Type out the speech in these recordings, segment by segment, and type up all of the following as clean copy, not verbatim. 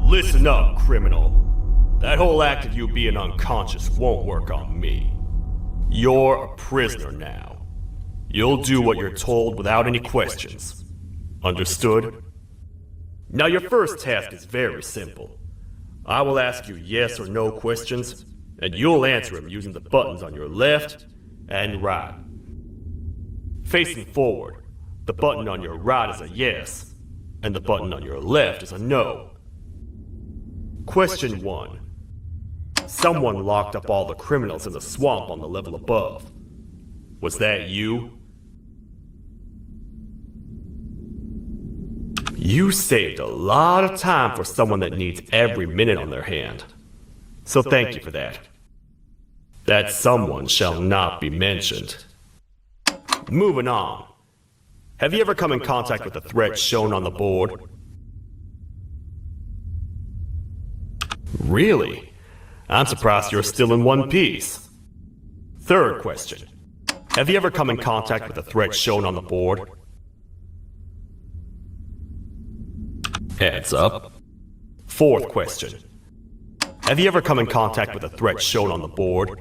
Listen up, criminal. That whole act of you being unconscious won't work on me. You're a prisoner now. You'll do what you're told without any questions. Understood? Now your first task is very simple. I will ask you yes or no questions, and you'll answer them using the buttons on your left and right. Facing forward, the button on your right is a yes, and the button on your left is a no. Question 1. Someone locked up all the criminals in the swamp on the level above. Was that you? You saved a lot of time for someone that needs every minute on their hand. So thank you for that. That someone shall not be mentioned. Moving on. Have you ever come in contact with the threat shown on the board? Really? I'm surprised you're still in one piece. Third question. Have you ever come in contact with the threat shown on the board? Heads up. Fourth question. Have you ever come in contact with the threat shown on the board?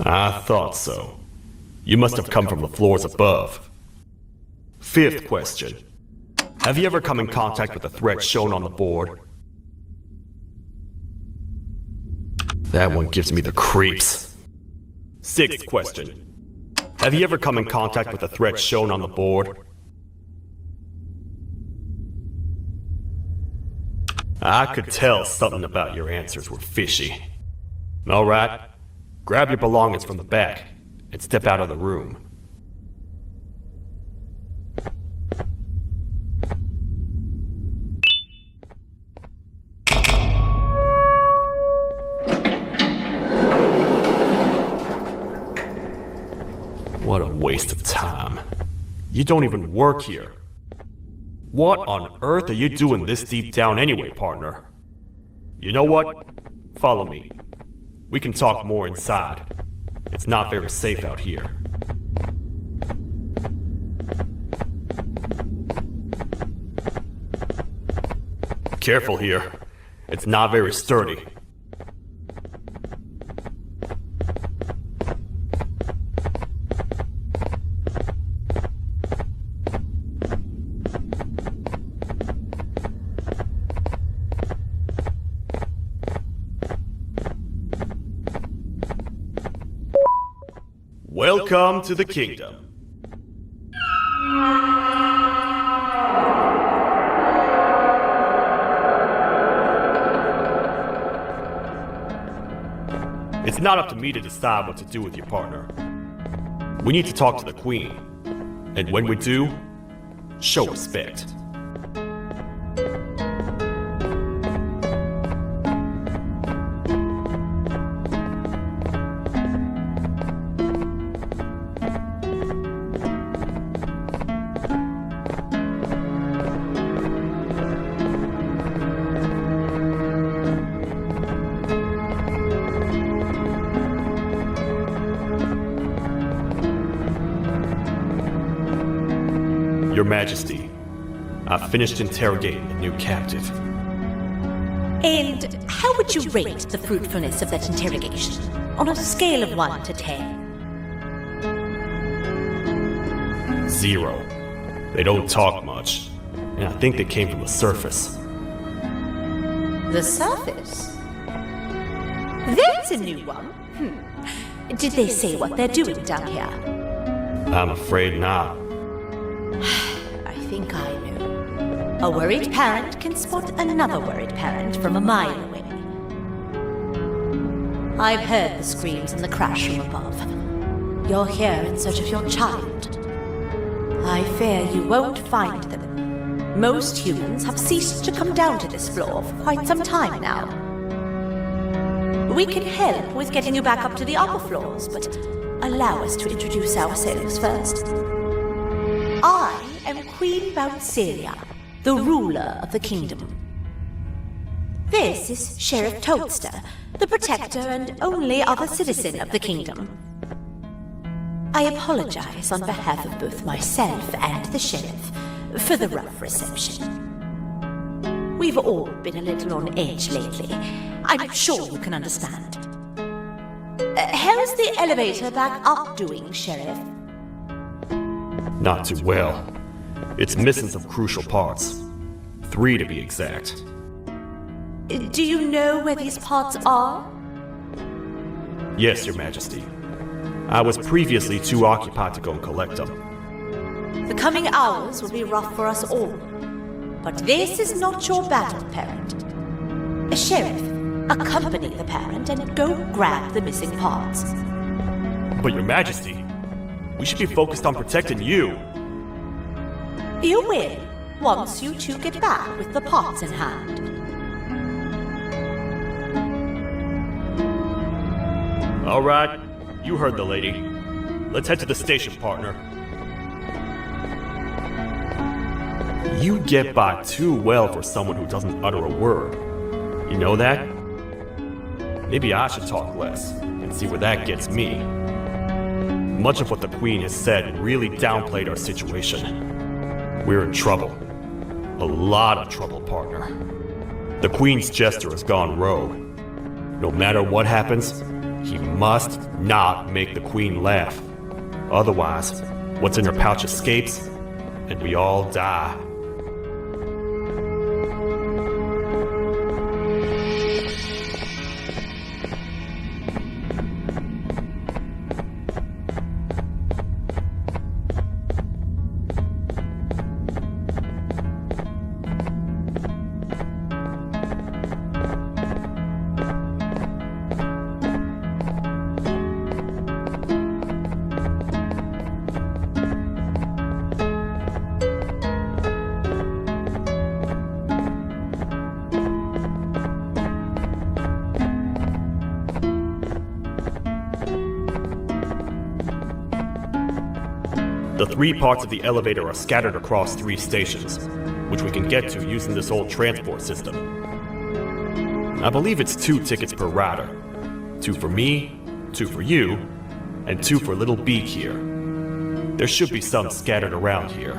I thought so. You must have come from the floors above. Fifth question. Have you ever come in contact with the threat shown on the board? That one gives me the creeps. Sixth question. Have you ever come in contact with the threat shown on the board? I could tell something about your answers were fishy. Alright, grab your belongings from the back and step out of the room. What a waste of time. You don't even work here. What on earth are you doing this deep down anyway, partner? You know what? Follow me. We can talk more inside. It's not very safe out here. Careful here. It's not very sturdy. Welcome to the kingdom. It's not up to me to decide what to do with your partner. We need to talk to the Queen. And when we do, show respect. Your Majesty, I've finished interrogating the new captive. And how would you rate the fruitfulness of that interrogation on a scale of 1 to 10? 0. They don't talk much, and I think they came from the surface. The surface? That's a new one. Did they say what they're doing down here? I'm afraid not. I think I know. A worried parent can spot another worried parent from a mile away. I've heard the screams in the crash room above. You're here in search of your child. I fear you won't find them. Most humans have ceased to come down to this floor for quite some time now. We can help with getting you back up to the upper floors, but allow us to introduce ourselves first. I am Queen Bouncelia, the ruler of the kingdom. This is Sheriff Toadster, the protector and only other citizen of the kingdom. I apologize on behalf of both myself and the sheriff for the rough reception. We've all been a little on edge lately. I'm sure you can understand. How's the elevator back up doing, Sheriff? Not too well. It's missing some crucial parts. 3 to be exact. Do you know where these parts are? Yes, Your Majesty. I was previously too occupied to go and collect them. The coming hours will be rough for us all. But this is not your battle, parent. Sheriff, accompany the parent and go grab the missing parts. But Your Majesty, we should be focused on protecting you. You will, once you two get back with the parts in hand. All right, you heard the lady. Let's head to the station, partner. You get by too well for someone who doesn't utter a word. You know that? Maybe I should talk less and see where that gets me. Much of what the Queen has said really downplayed our situation. We're in trouble. A lot of trouble, partner. The Queen's jester has gone rogue. No matter what happens, he must not make the Queen laugh. Otherwise, what's in her pouch escapes, and we all die. The 3 parts of the elevator are scattered across 3 stations, which we can get to using this old transport system. I believe it's 2 tickets per rider. 2 for me, 2 for you, and 2 for Little Beak here. There should be some scattered around here.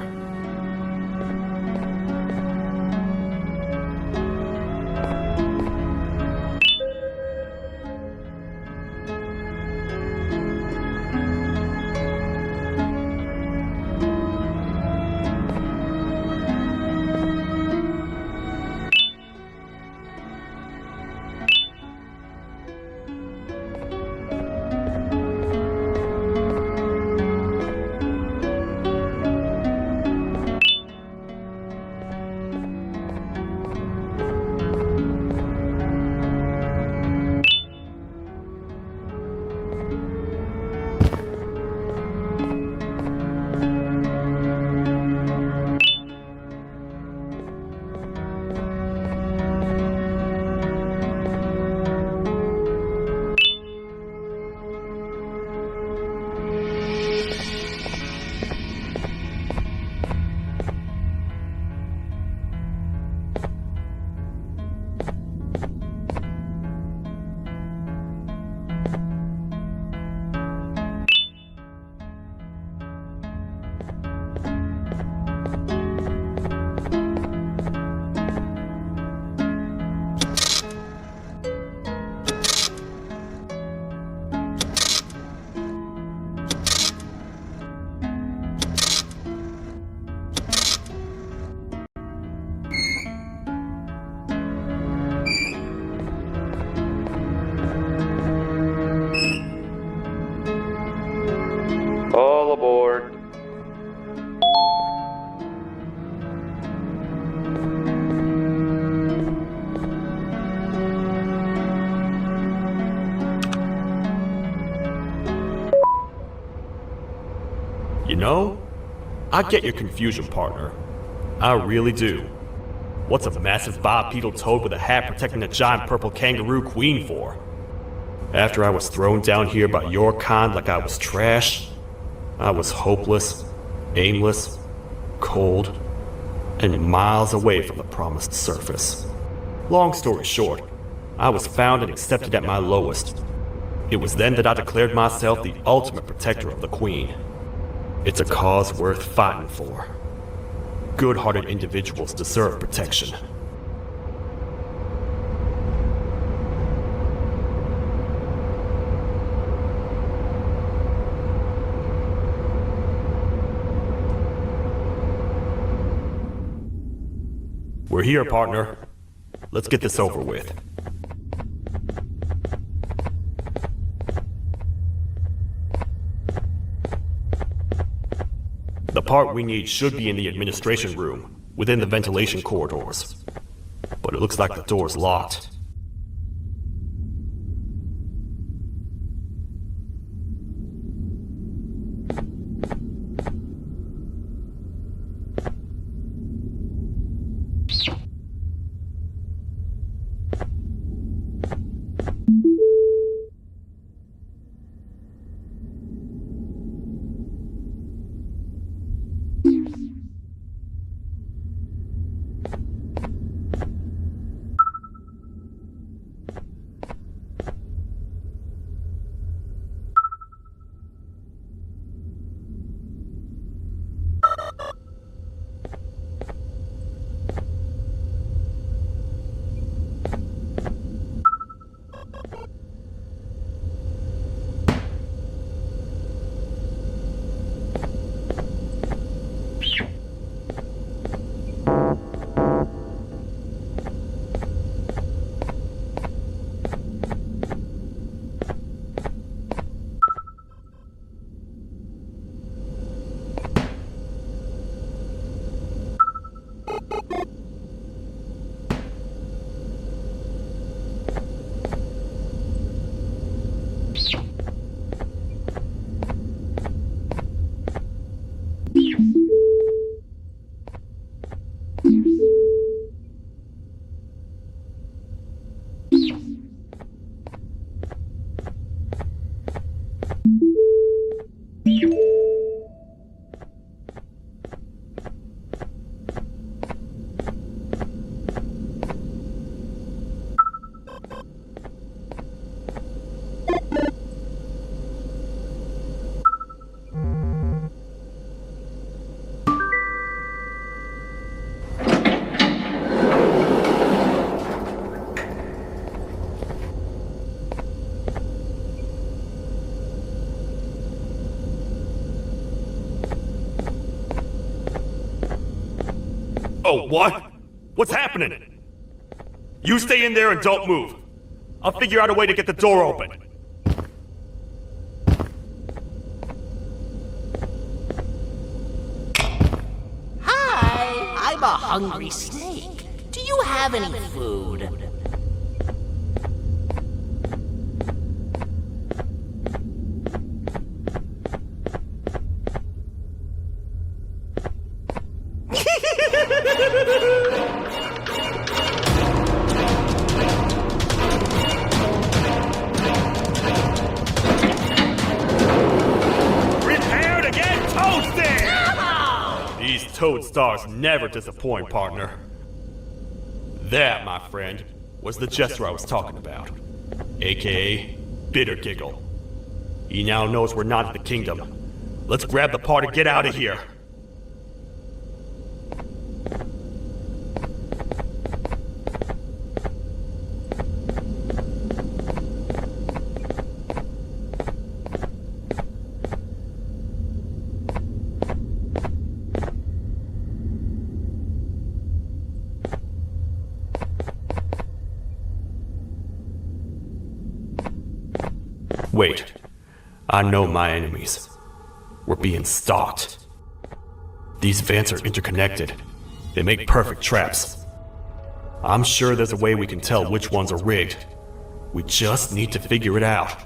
know, I get your confusion, partner. I really do. What's a massive bipedal toad with a hat protecting a giant purple kangaroo queen for? After I was thrown down here by your kind like I was trash, I was hopeless, aimless, cold, and miles away from the promised surface. Long story short, I was found and accepted at my lowest. It was then that I declared myself the ultimate protector of the Queen. It's a cause worth fighting for. Good-hearted individuals deserve protection. We're here, partner. Let's get this over with. The part we need should be in the administration room, within the ventilation corridors. But it looks like the door's locked. Oh, what? What's happening? You stay in there and don't move. I'll figure out a way to get the door open. Hi, I'm a hungry snake. Do you have any food? Prepare to get toasted! These toad stars never disappoint, partner. That, my friend, was the jester I was talking about, aka Bitter Giggle. He now knows we're not at the kingdom. Let's grab the part and get out of here. Wait, I know my enemies. We're being stalked. These vents are interconnected. They make perfect traps. I'm sure there's a way we can tell which ones are rigged. We just need to figure it out.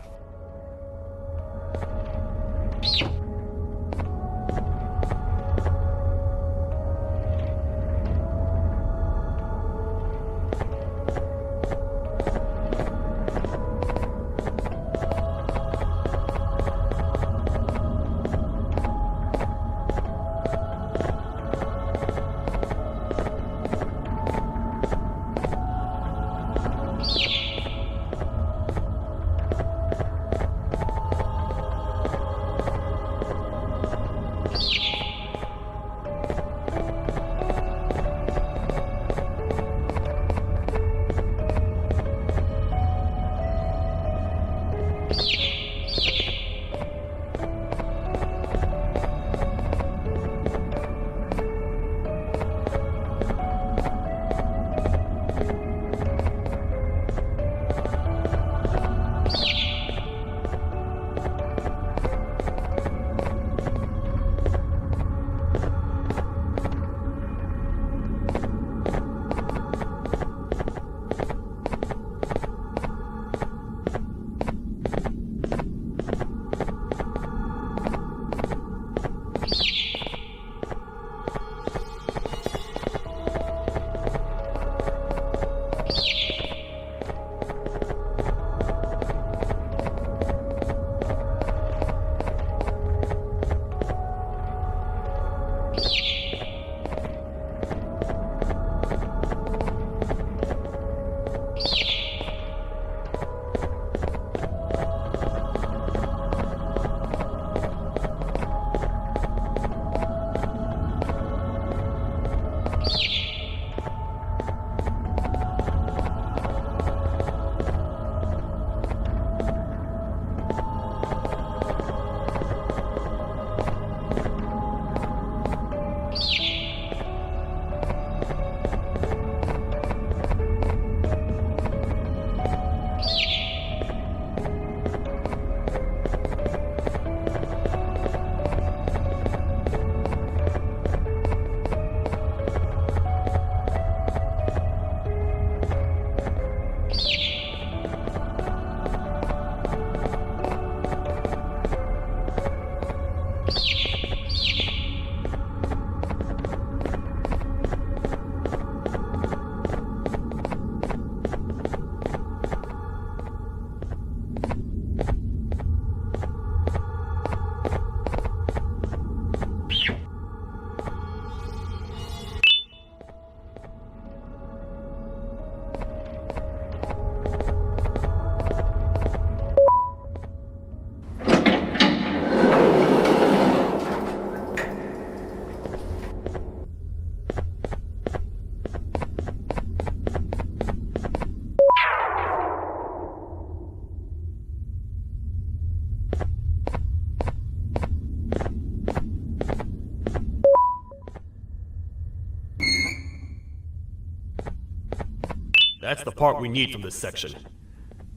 That's the part we need from this section.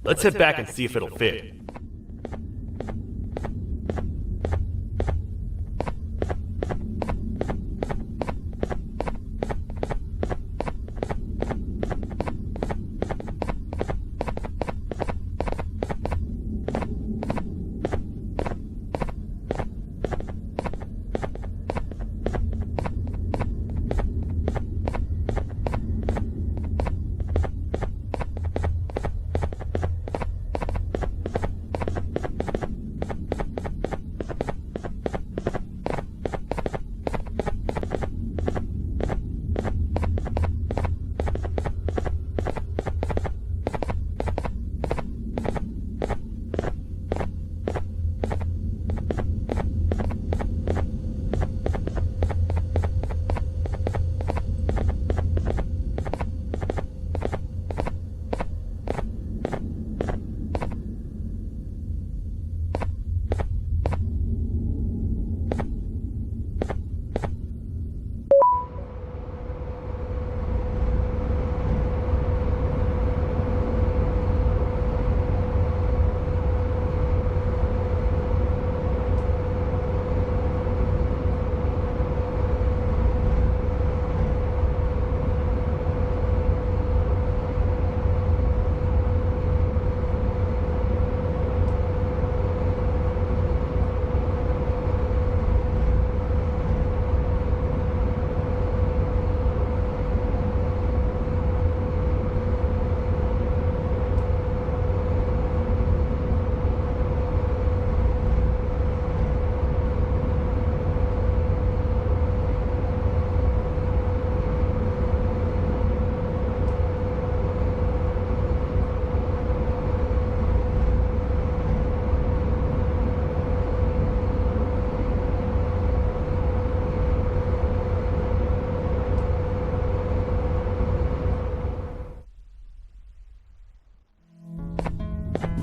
Let's head back and see if it'll fit.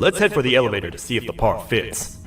Let's head for the elevator to see if the part fits.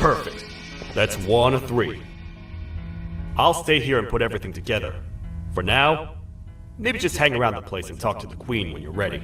Perfect. That's 1 of 3. I'll stay here and put everything together. For now, maybe just hang around the place and talk to the Queen when you're ready.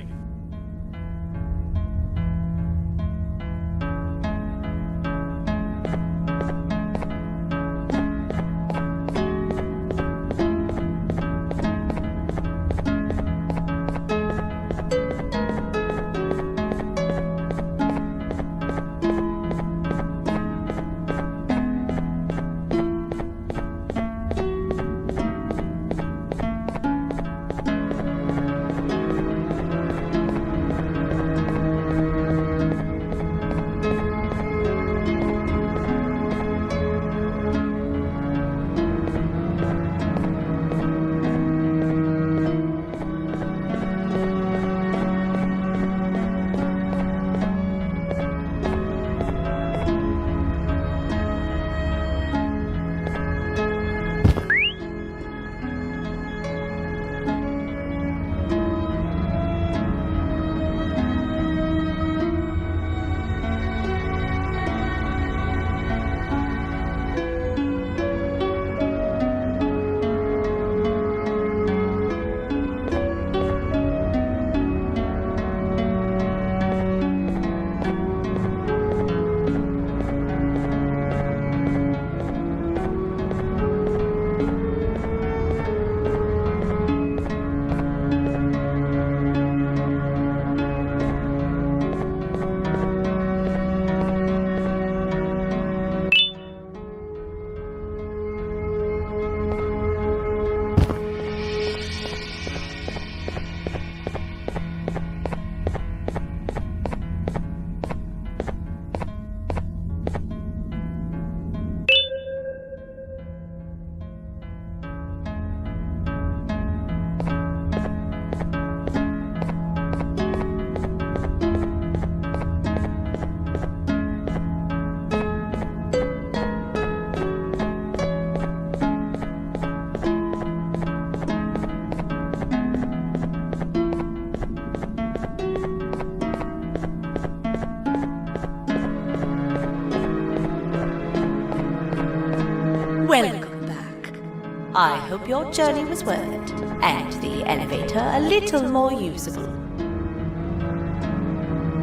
I hope your journey was worth it, and the elevator a little more usable.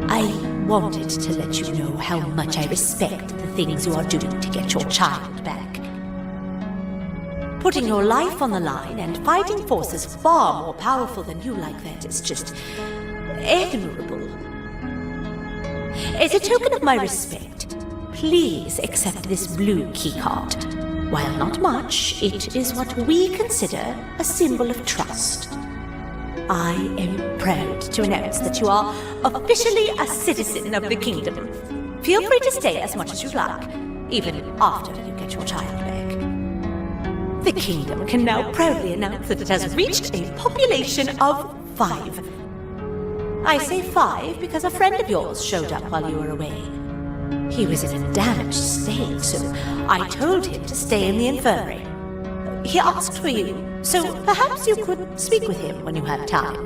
I wanted to let you know how much I respect the things you are doing to get your child back. Putting your life on the line and fighting forces far more powerful than you like that is just admirable. As a token of my respect, please accept this blue keycard. While not much, it is what we consider a symbol of trust. I am proud to announce that you are officially a citizen of the kingdom. Feel free to stay as much as you'd like, even after you get your child back. The kingdom can now proudly announce that it has reached a population of 5. I say 5 because a friend of yours showed up while you were away. He was in a damaged state, so I told him to stay in the infirmary. He asked for you, so perhaps you could speak with him when you have time.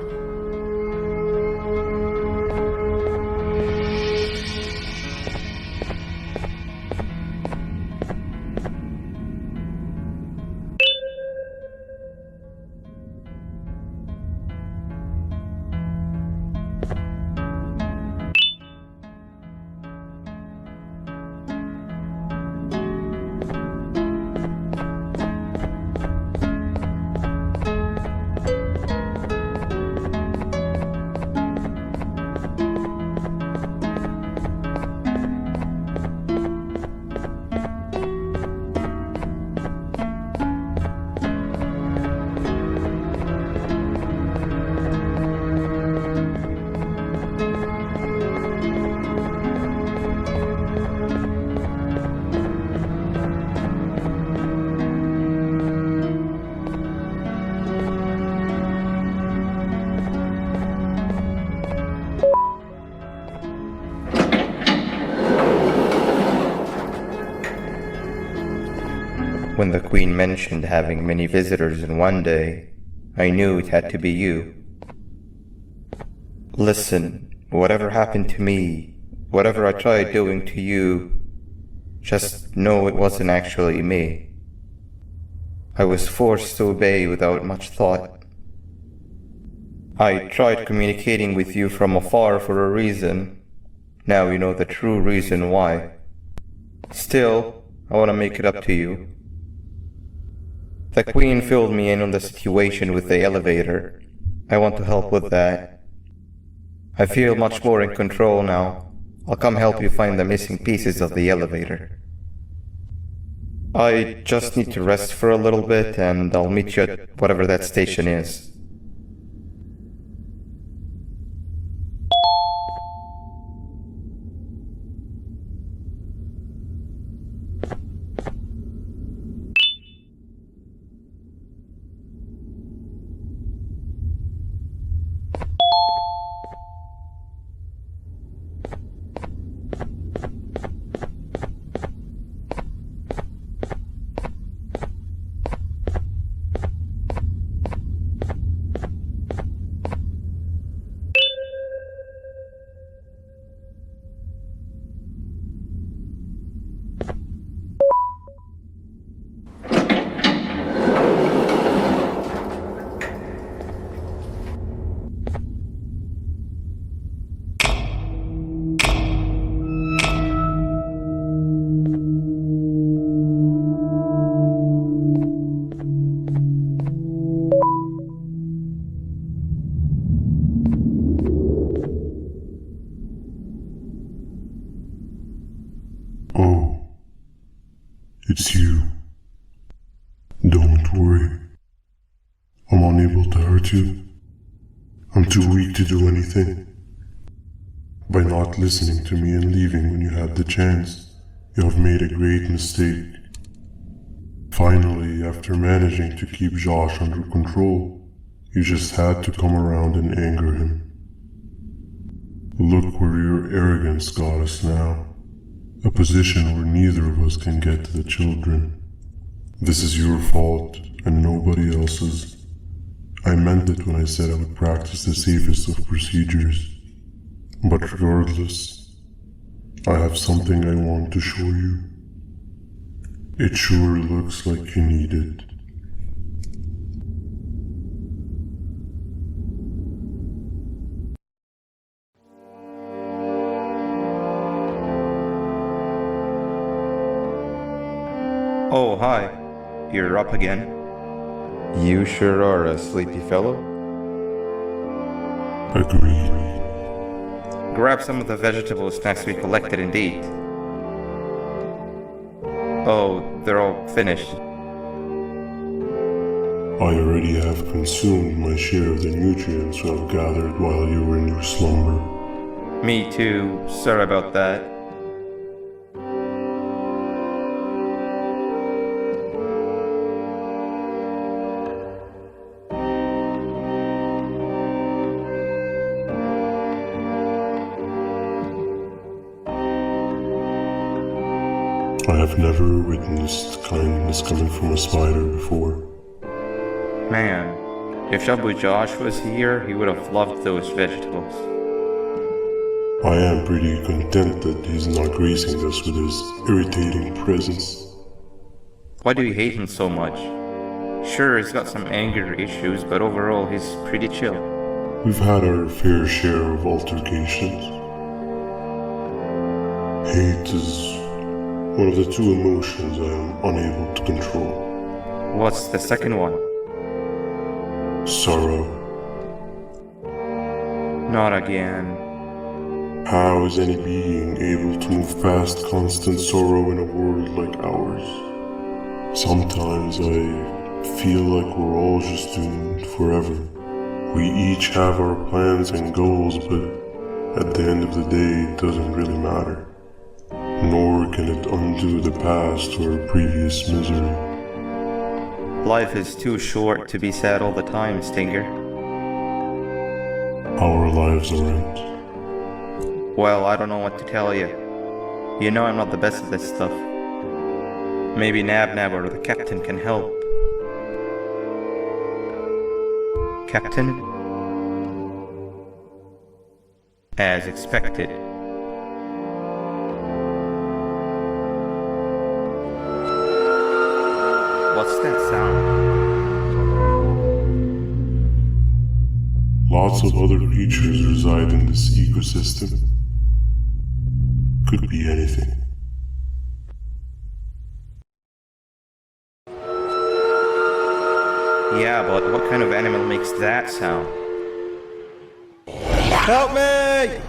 When the Queen mentioned having many visitors in one day, I knew it had to be you. Listen, whatever happened to me, whatever I tried doing to you, just know it wasn't actually me. I was forced to obey without much thought. I tried communicating with you from afar for a reason. Now you know the true reason why. Still, I want to make it up to you. The Queen filled me in on the situation with the elevator. I want to help with that. I feel much more in control now. I'll come help you find the missing pieces of the elevator. I just need to rest for a little bit and I'll meet you at whatever that station is. Oh, it's you. Don't worry. I'm unable to hurt you. I'm too weak to do anything. By not listening to me and leaving when you had the chance, you have made a great mistake. Finally, after managing to keep Josh under control, you just had to come around and anger him. Look where your arrogance got us now. A position where neither of us can get to the children. This is your fault and nobody else's. I meant it when I said I would practice the safest of procedures. But regardless, I have something I want to show you. It sure looks like you need it. Oh, hi. You're up again. You sure are a sleepy fellow. Agreed. Grab some of the vegetable snacks we collected and eat. Oh, they're all finished. I already have consumed my share of the nutrients I've gathered while you were in your slumber. Me too. Sorry about that. I have never witnessed kindness coming from a spider before. Man, if Shabu Josh was here, he would have loved those vegetables. I am pretty content that he's not gracing us with his irritating presence. Why do you hate him so much? Sure, he's got some anger issues, but overall he's pretty chill. We've had our fair share of altercations. Hate is one of the two emotions I am unable to control. What's the second one? Sorrow. Not again. How is any being able to move past constant sorrow in a world like ours? Sometimes I feel like we're all just doomed forever. We each have our plans and goals, but at the end of the day, it doesn't really matter. Nor can it undo the past or previous misery. Life is too short to be sad all the time, Stinger. Our lives aren't. Well, I don't know what to tell you. You know I'm not the best at this stuff. Maybe Nab or the captain can help. Captain? As expected. What's that sound? Lots of other creatures reside in this ecosystem. Could be anything. Yeah, but what kind of animal makes that sound? Help me!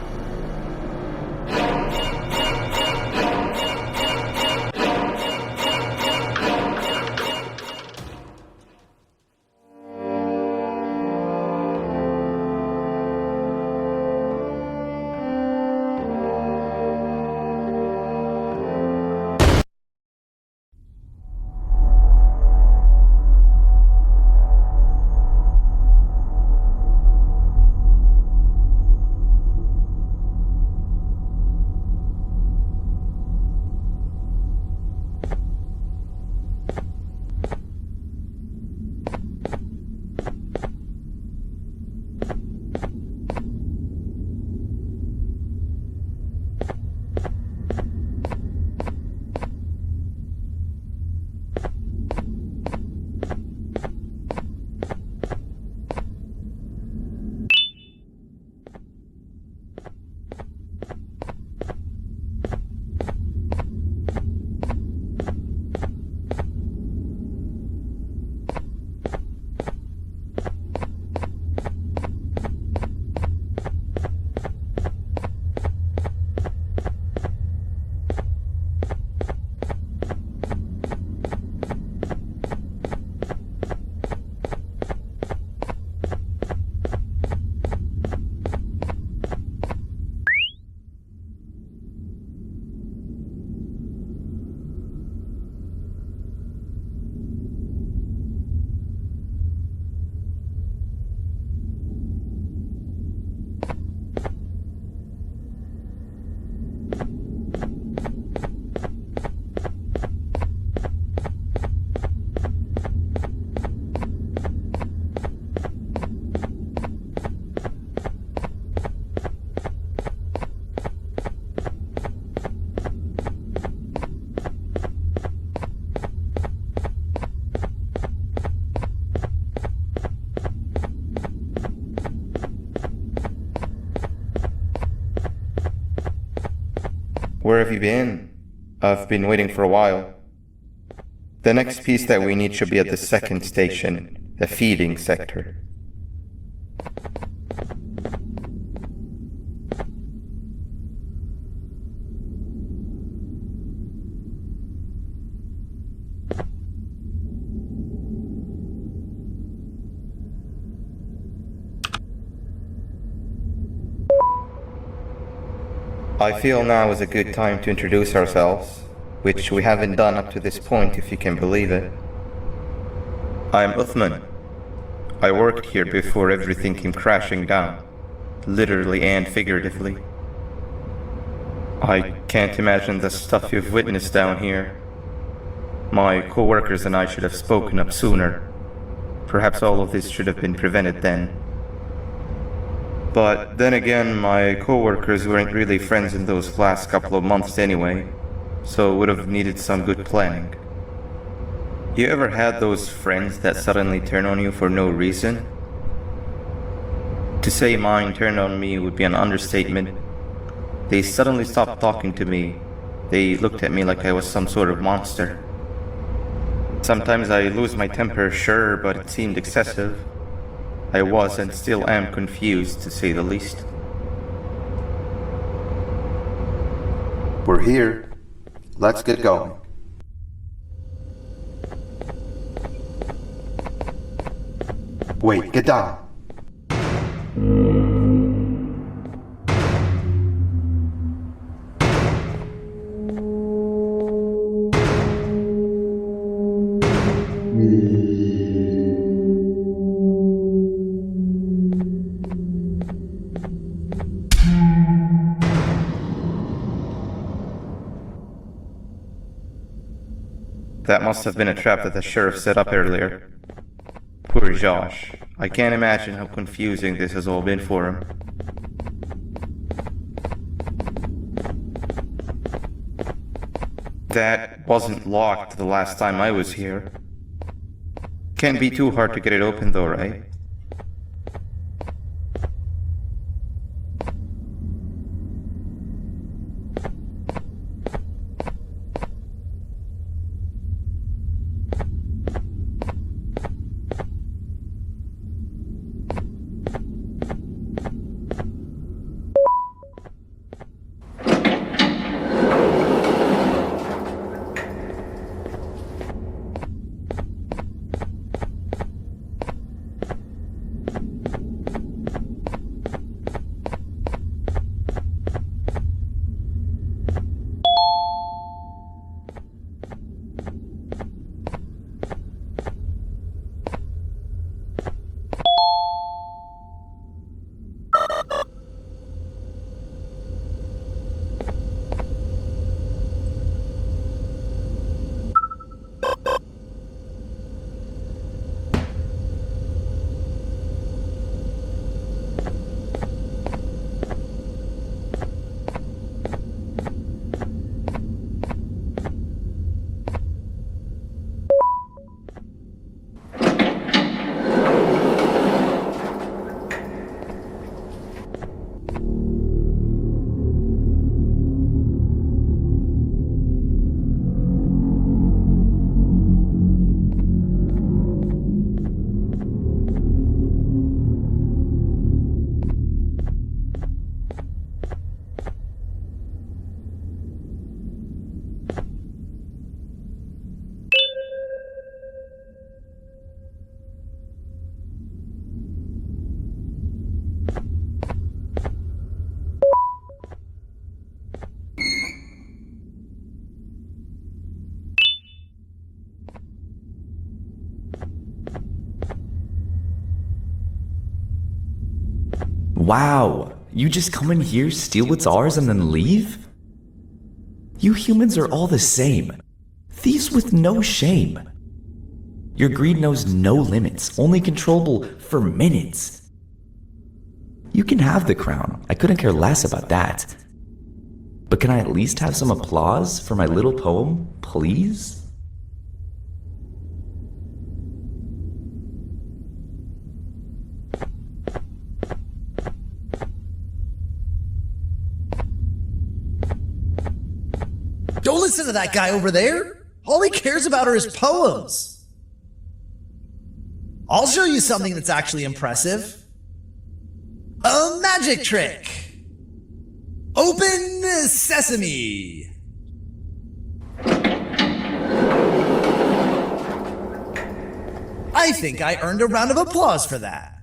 Where have you been? I've been waiting for a while. The next piece that we need should be at the second station, the feeding sector. I feel now is a good time to introduce ourselves, which we haven't done up to this point, if you can believe it. I'm Uthman. I worked here before everything came crashing down, literally and figuratively. I can't imagine the stuff you've witnessed down here. My co-workers and I should have spoken up sooner. Perhaps all of this should have been prevented then. But then again, my co-workers weren't really friends in those last couple of months anyway, so would have needed some good planning. You ever had those friends that suddenly turn on you for no reason? To say mine turned on me would be an understatement. They suddenly stopped talking to me. They looked at me like I was some sort of monster. Sometimes I lose my temper, sure, but it seemed excessive. I was and still am confused, to say the least. We're here. Let's get going. Wait, get down. That must have been a trap that the sheriff set up earlier. Poor Josh. I can't imagine how confusing this has all been for him. That wasn't locked the last time I was here. Can't be too hard to get it open though, right? Wow, you just come in here, steal what's ours, and then leave? You humans are all the same. Thieves with no shame. Your greed knows no limits, only controllable for minutes. You can have the crown, I couldn't care less about that. But can I at least have some applause for my little poem, please? Don't listen to that guy over there. All he cares about are his poems. I'll show you something that's actually impressive. A magic trick. Open sesame. I think I earned a round of applause for that.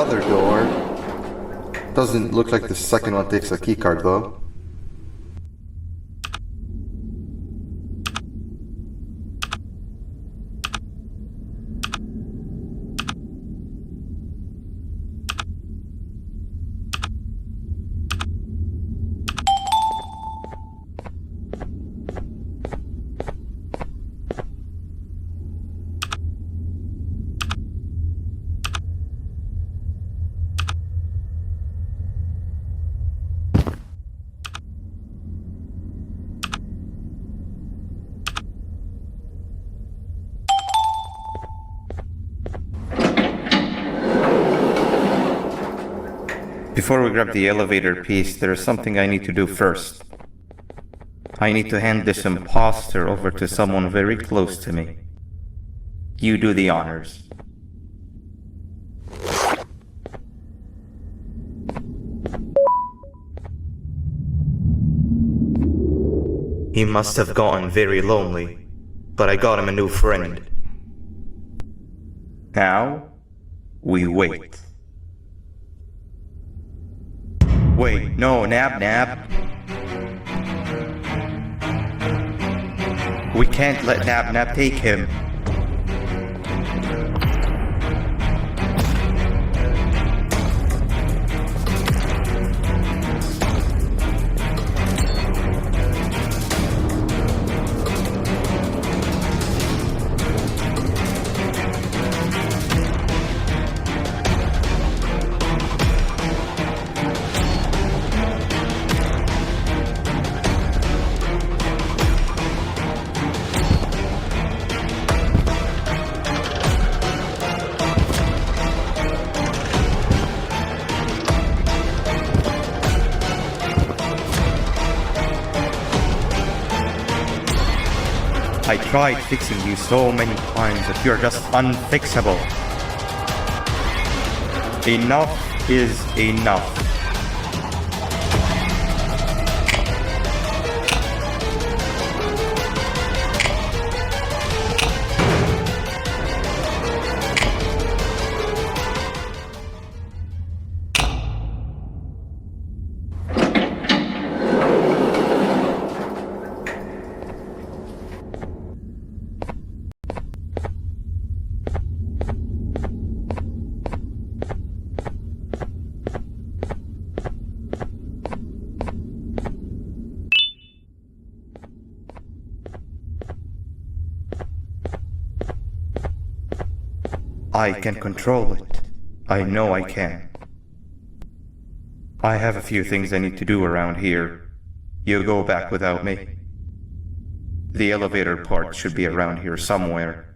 other door. Doesn't look like the second one takes a keycard though. Before we grab the elevator piece, there is something I need to do first. I need to hand this imposter over to someone very close to me. You do the honors. He must have gotten very lonely, but I got him a new friend. Now, we wait. Wait, no, Nab. We can't let Nab take him. I tried fixing you so many times that you're just unfixable. Enough is enough. I can control it. I know I can. I have a few things I need to do around here. You go back without me. The elevator part should be around here somewhere.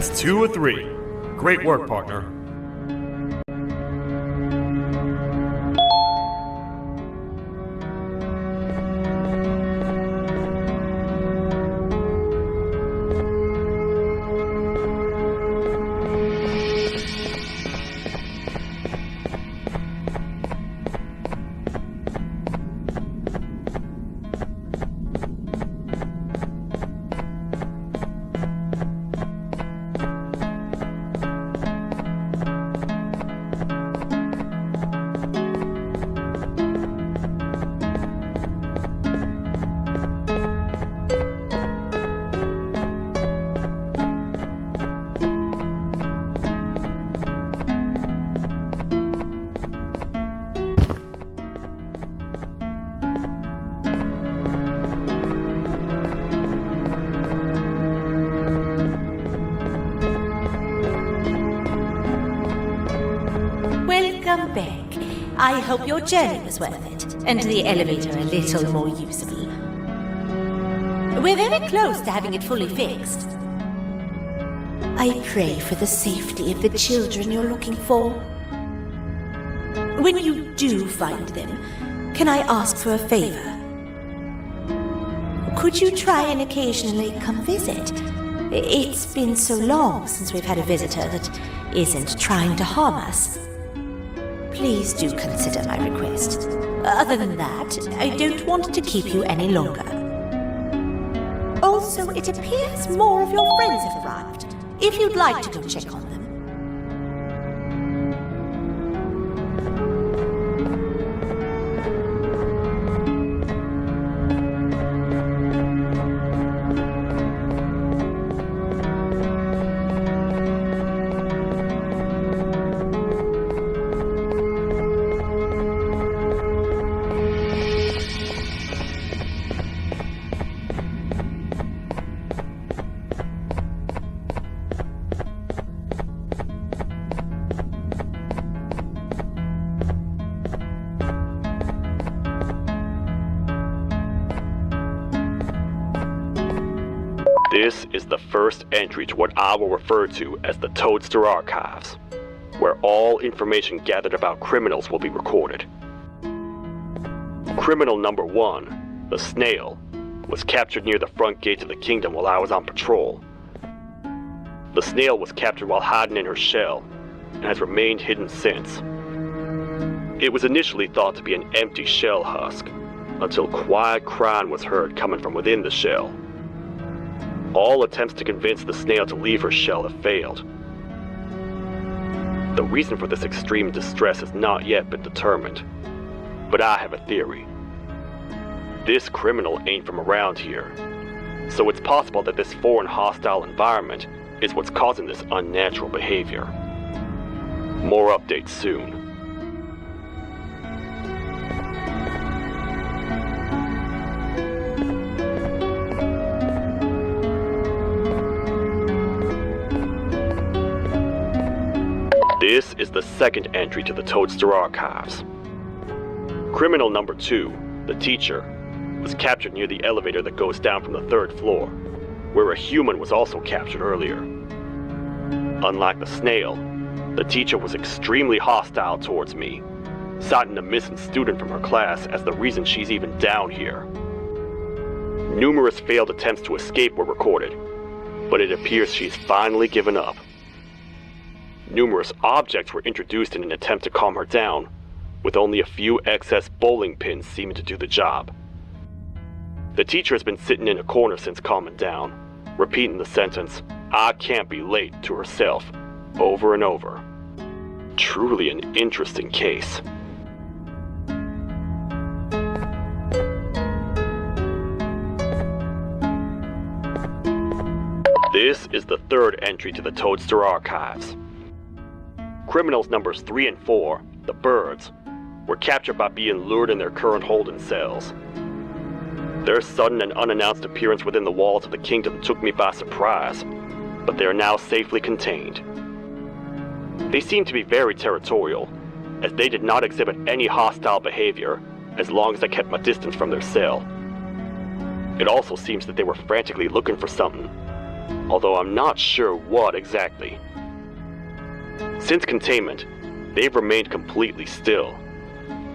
That's 2 of 3. Great work, partner. Welcome back. I hope your journey was worth it, and the elevator a little more usable. We're very close to having it fully fixed. I pray for the safety of the children you're looking for. When you do find them, can I ask for a favor? Could you try and occasionally come visit? It's been so long since we've had a visitor that isn't trying to harm us. Please do consider my request. Other than that, I don't want to keep you any longer. Also, it appears more of your friends have arrived. If you'd like to go check on them. This is the first entry to what I will refer to as the Toadster Archives, where all information gathered about criminals will be recorded. Criminal number 1, the Snail, was captured near the front gate of the kingdom while I was on patrol. The Snail was captured while hiding in her shell, and has remained hidden since. It was initially thought to be an empty shell husk, until quiet crying was heard coming from within the shell. All attempts to convince the Snail to leave her shell have failed. The reason for this extreme distress has not yet been determined, but I have a theory. This criminal ain't from around here, so it's possible that this foreign hostile environment is what's causing this unnatural behavior. More updates soon. This is the second entry to the Toadster Archives. Criminal number 2, the teacher, was captured near the elevator that goes down from the 3rd floor, where a human was also captured earlier. Unlike the Snail, the teacher was extremely hostile towards me, citing a missing student from her class as the reason she's even down here. Numerous failed attempts to escape were recorded, but it appears she's finally given up. Numerous objects were introduced in an attempt to calm her down, with only a few excess bowling pins seeming to do the job. The teacher has been sitting in a corner since calming down, repeating the sentence, "I can't be late," to herself, over and over. Truly an interesting case. This is the 3rd entry to the Toadster Archives. Criminals numbers 3 and 4, the Birds, were captured by being lured in their current holding cells. Their sudden and unannounced appearance within the walls of the kingdom took me by surprise, but they are now safely contained. They seem to be very territorial, as they did not exhibit any hostile behavior as long as I kept my distance from their cell. It also seems that they were frantically looking for something, although I'm not sure what exactly. Since containment, they've remained completely still.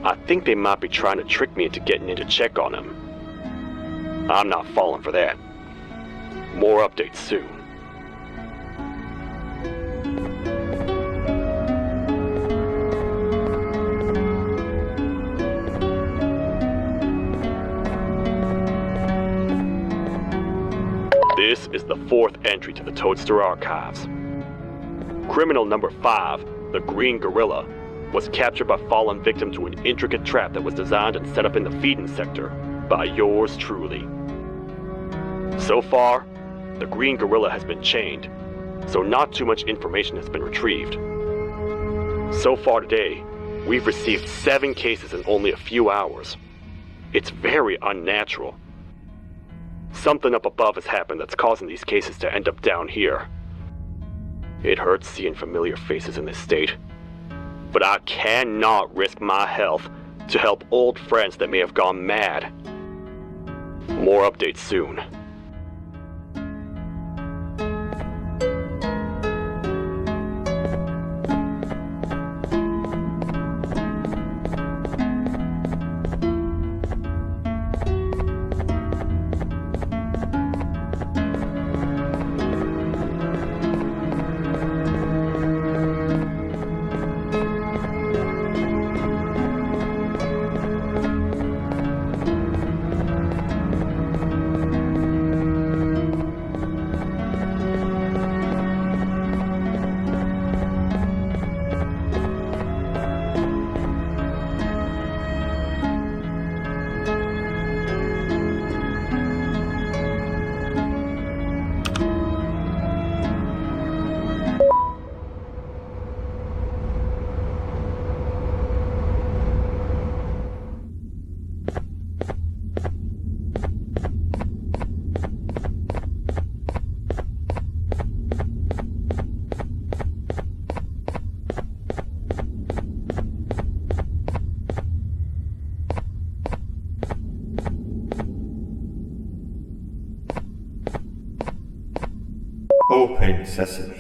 I think they might be trying to trick me into getting in to check on them. I'm not falling for that. More updates soon. This is the fourth entry to the Toadster Archives. Criminal number 5, the Green Gorilla, was captured by falling victim to an intricate trap that was designed and set up in the feeding sector by yours truly. So far, the Green Gorilla has been chained, so not too much information has been retrieved. So far today, we've received 7 cases in only a few hours. It's very unnatural. Something up above has happened that's causing these cases to end up down here. It hurts seeing familiar faces in this state, but I cannot risk my health to help old friends that may have gone mad. More updates soon. Open sesame.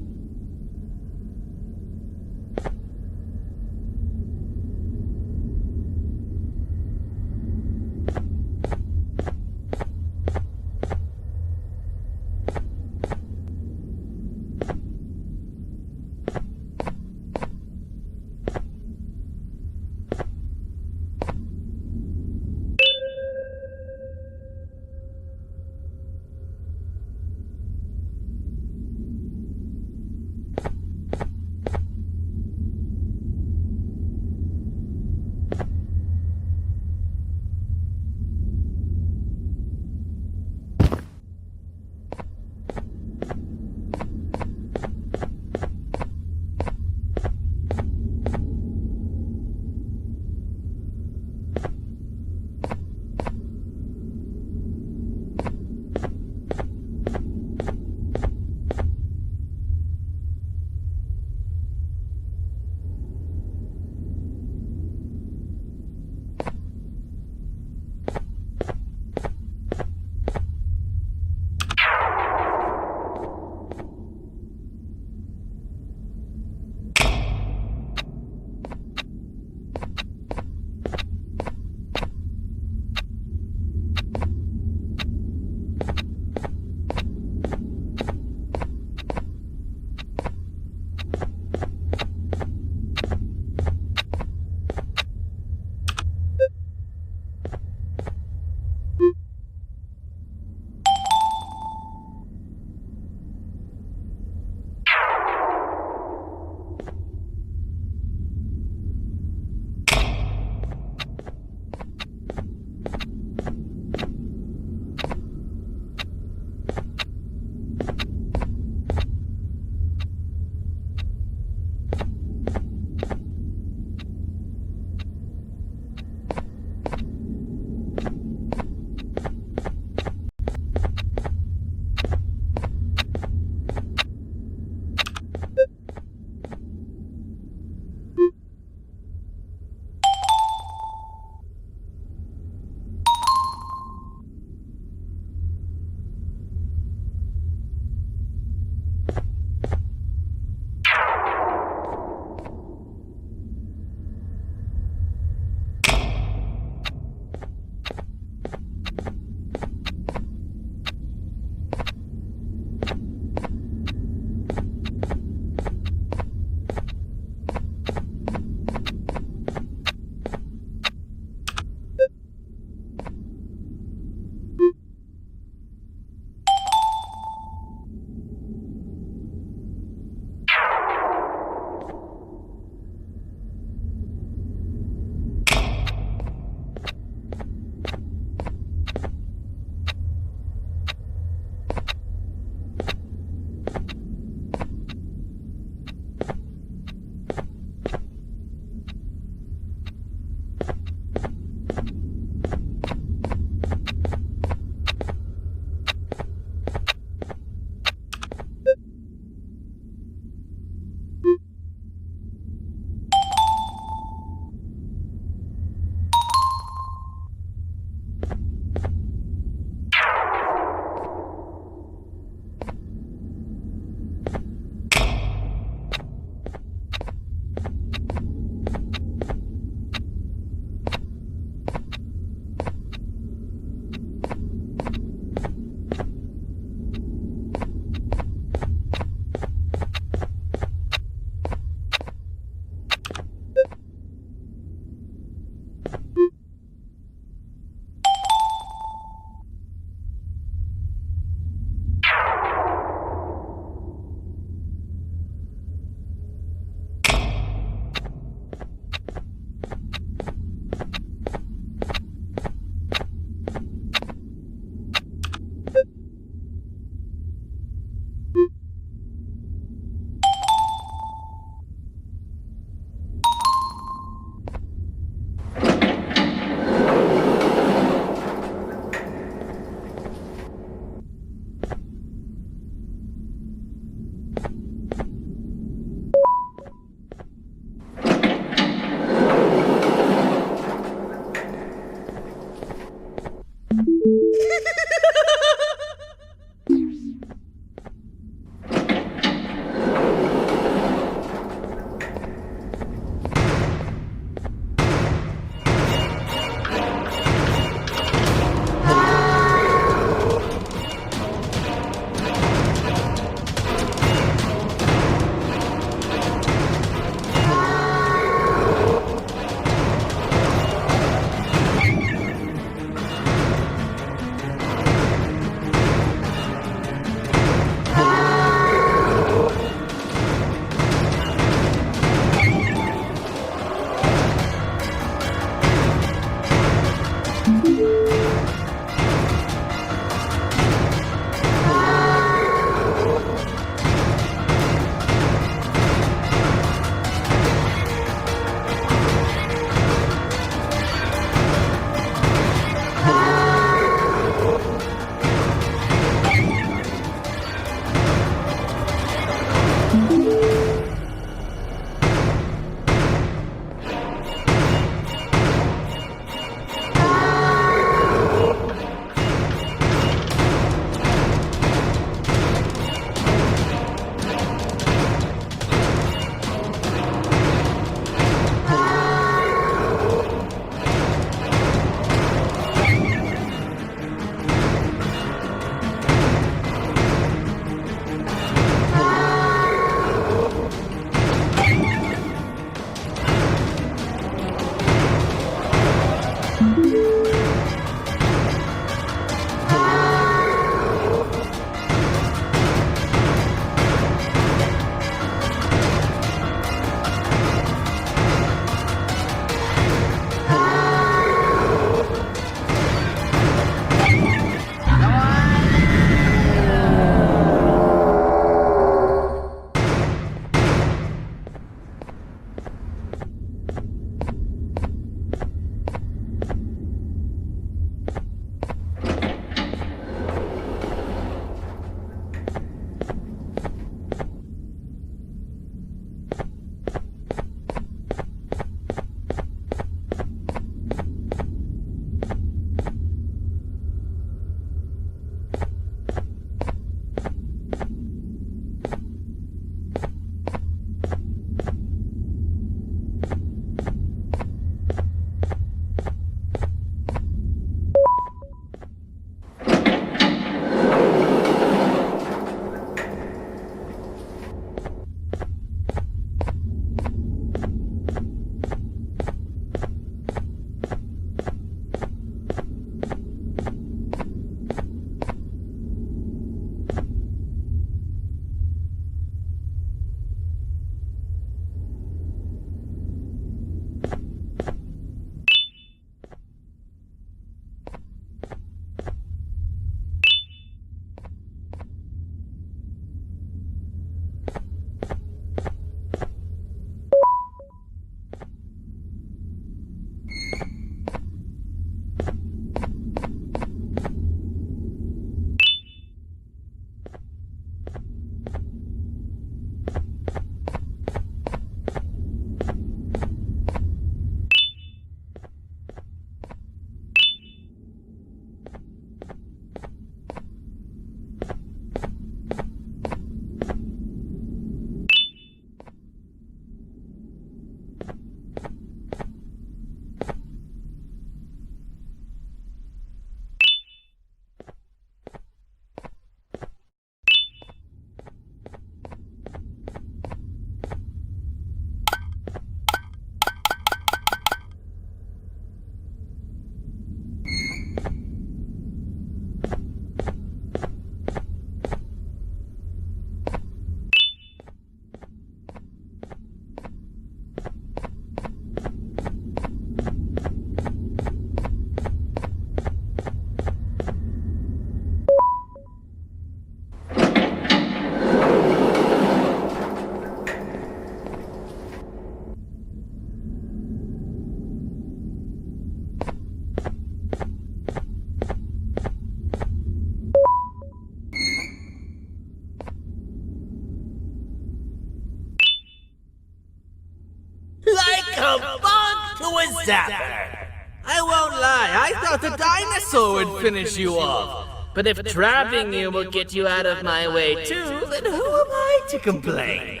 a bug to a zapper. I won't lie, I thought the dinosaur would finish you off. But if trapping you will get you out of my way too, then who am I to complain?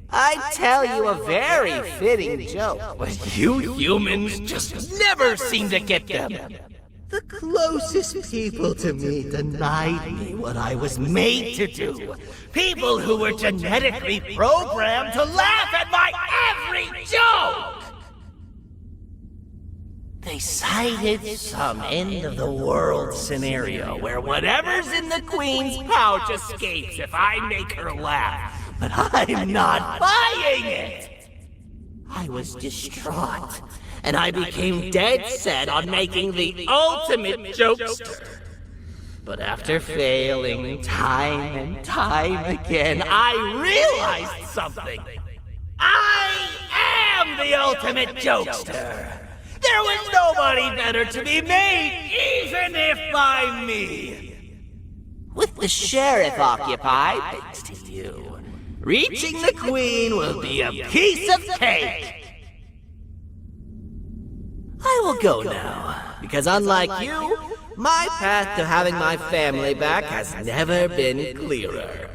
I tell you a very fitting joke, but you humans just never seem to get them. The closest people to me denied me what I was made to do. People who were genetically programmed to laugh at my every joke! They cited some end-of-the-world scenario where whatever's in the Queen's pouch escapes if I make her laugh. But I'm not buying it! I was distraught, and I became dead set on making the ultimate jokester. But after failing time and time again, I realized something. I am the ultimate jokester! There was nobody better to be made, even if by me! With the sheriff occupied, thanks to you, reaching the Queen will be a piece of cake! I will go now, because unlike you, my path to having my family back has never been clearer.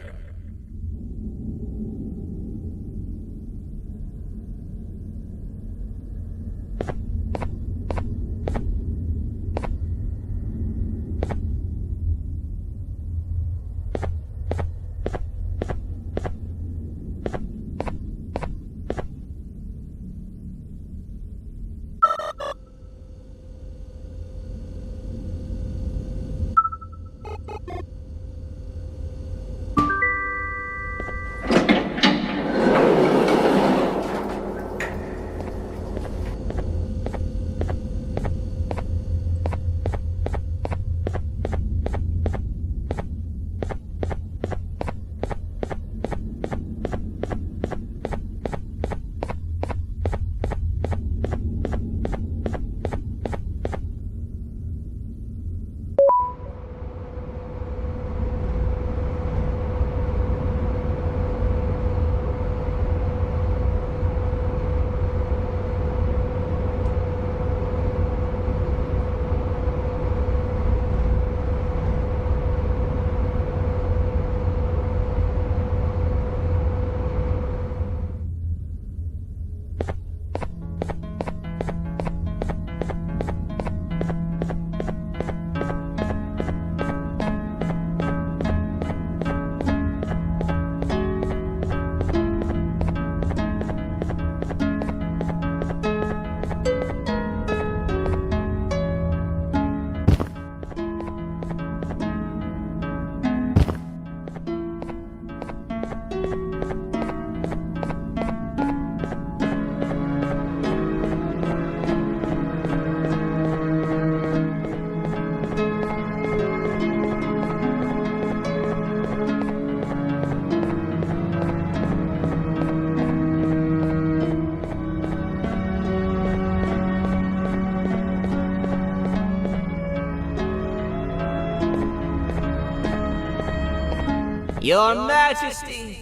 Your Majesty,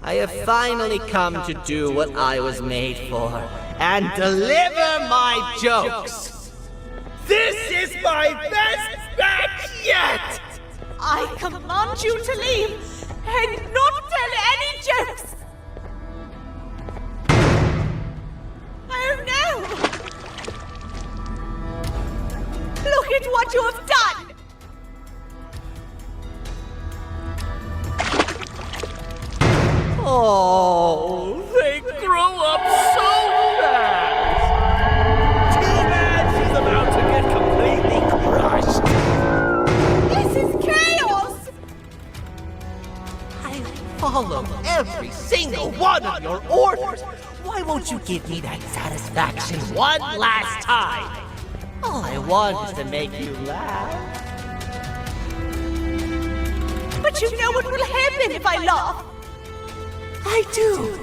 I have finally come to do what I was made for, and deliver my jokes. This is my best batch yet! I command you to leave and not tell any jokes! Oh no! Look at what you have done! Oh, they grow up so fast! Too bad she's about to get completely crushed. This is chaos! I followed every single one of your orders. Why won't you give me that satisfaction one last time? All I want is to make you laugh. But you know what will happen if I laugh! I do.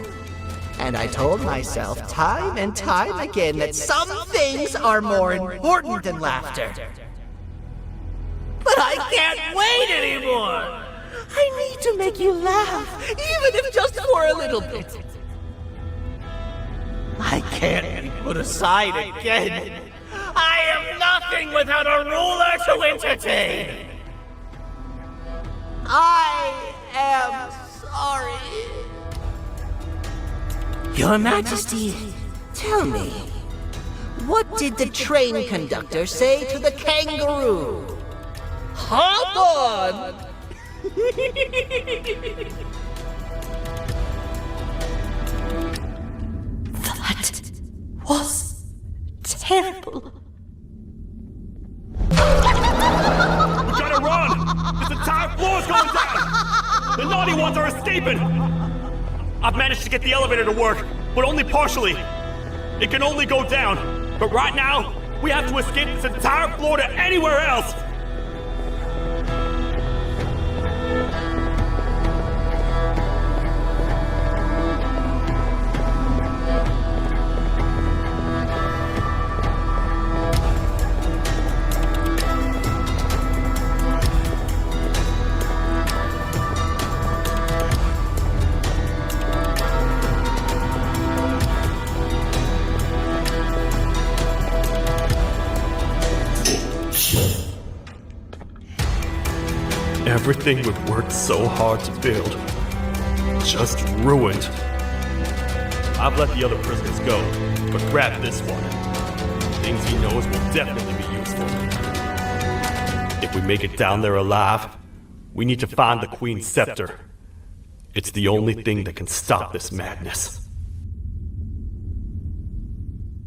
And I told myself time and time again that some things are more important than laughter. But I can't wait anymore! I need to make you laugh, even if just for a little bit. I can't be put aside again. I am nothing without a ruler to entertain. I am sorry. Your Majesty, tell me, what did the train conductor say to the kangaroo? Hop on! That was terrible. We gotta run! This entire floor's going down! The naughty ones are escaping! I've managed to get the elevator to work, but only partially. It can only go down. But right now, we have to escape this entire floor to anywhere else! Everything we've worked so hard to build, just ruined. I've let the other prisoners go, but grab this one. Things he knows will definitely be useful. If we make it down there alive, we need to find the Queen's scepter. It's the only thing that can stop this madness.